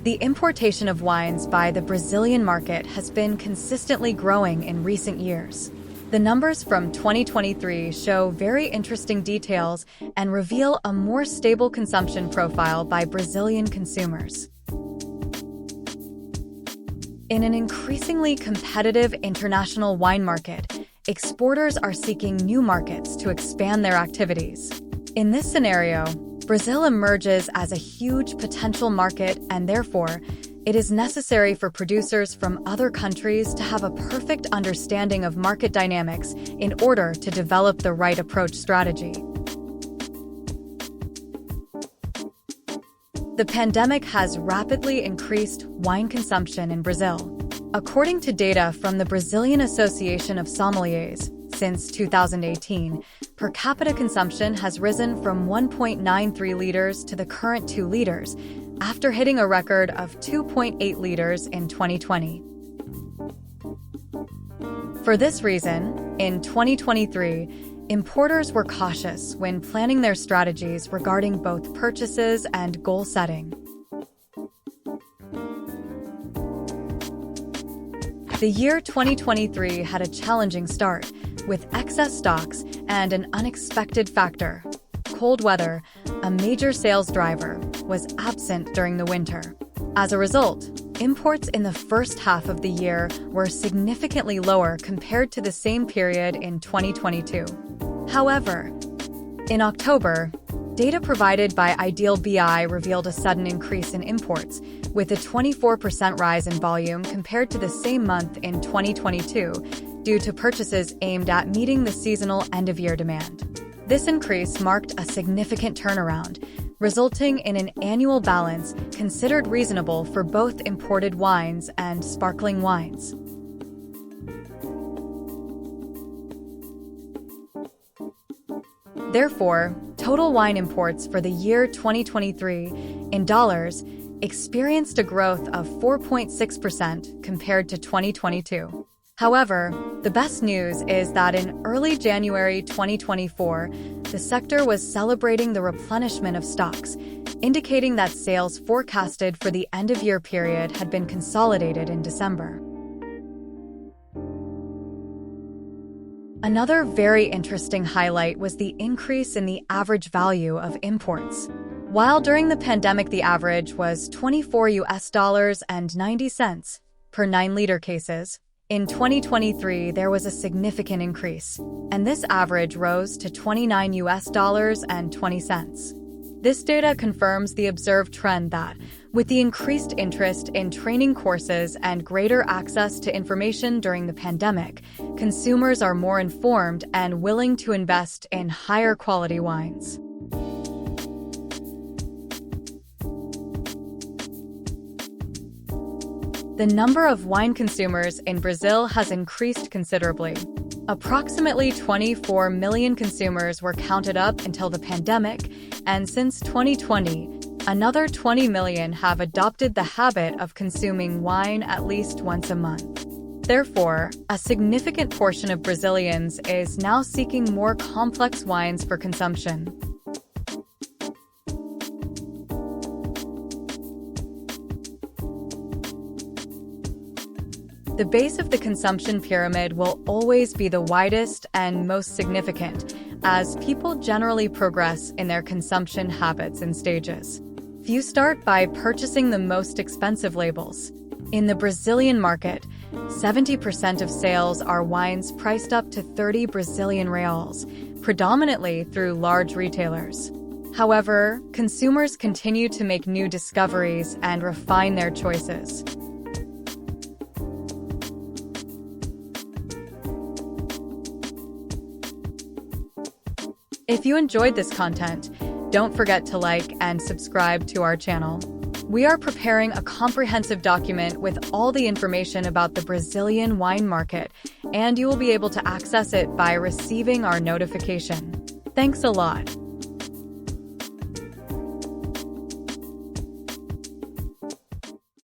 The importation of wines by the Brazilian market has been consistently growing in recent years. The numbers from 2023 show very interesting details and reveal a more stable consumption profile by Brazilian consumers. In an increasingly competitive international wine market, exporters are seeking new markets to expand their activities. In this scenario, Brazil emerges as a huge potential market, and therefore, it is necessary for producers from other countries to have a perfect understanding of market dynamics in order to develop the right approach strategy. The pandemic has rapidly increased wine consumption in Brazil. According to data from the Brazilian Association of Sommeliers, since 2018, per capita consumption has risen from 1.93 liters to the current 2 liters, after hitting a record of 2.8 liters in 2020. For this reason, in 2023, importers were cautious when planning their strategies regarding both purchases and goal setting. The year 2023 had a challenging start, with excess stocks and an unexpected factor. Cold weather, a major sales driver, was absent during the winter. As a result, imports in the first half of the year were significantly lower compared to the same period in 2022. However, in October, data provided by Ideal BI revealed a sudden increase in imports, with a 24% rise in volume compared to the same month in 2022, due to purchases aimed at meeting the seasonal end-of-year demand. This increase marked a significant turnaround, resulting in an annual balance considered reasonable for both imported wines and sparkling wines. Therefore, total wine imports for the year 2023, in dollars, experienced a growth of 4.6% compared to 2022. However, the best news is that in early January 2024, the sector was celebrating the replenishment of stocks, indicating that sales forecasted for the end-of-year period had been consolidated in December. Another very interesting highlight was the increase in the average value of imports. While during the pandemic the average was $24.90 per 9-liter cases, in 2023, there was a significant increase, and this average rose to $29.20. This data confirms the observed trend that, with the increased interest in training courses and greater access to information during the pandemic, consumers are more informed and willing to invest in higher quality wines. The number of wine consumers in Brazil has increased considerably. Approximately 24 million consumers were counted up until the pandemic, and since 2020, another 20 million have adopted the habit of consuming wine at least once a month. Therefore, a significant portion of Brazilians is now seeking more complex wines for consumption. The base of the consumption pyramid will always be the widest and most significant, as people generally progress in their consumption habits in stages. Few start by purchasing the most expensive labels. In the Brazilian market, 70% of sales are wines priced up to 30 Brazilian reals, predominantly through large retailers. However, consumers continue to make new discoveries and refine their choices. If you enjoyed this content, don't forget to like and subscribe to our channel. We are preparing a comprehensive document with all the information about the Brazilian wine market, and you will be able to access it by receiving our notification. Thanks a lot.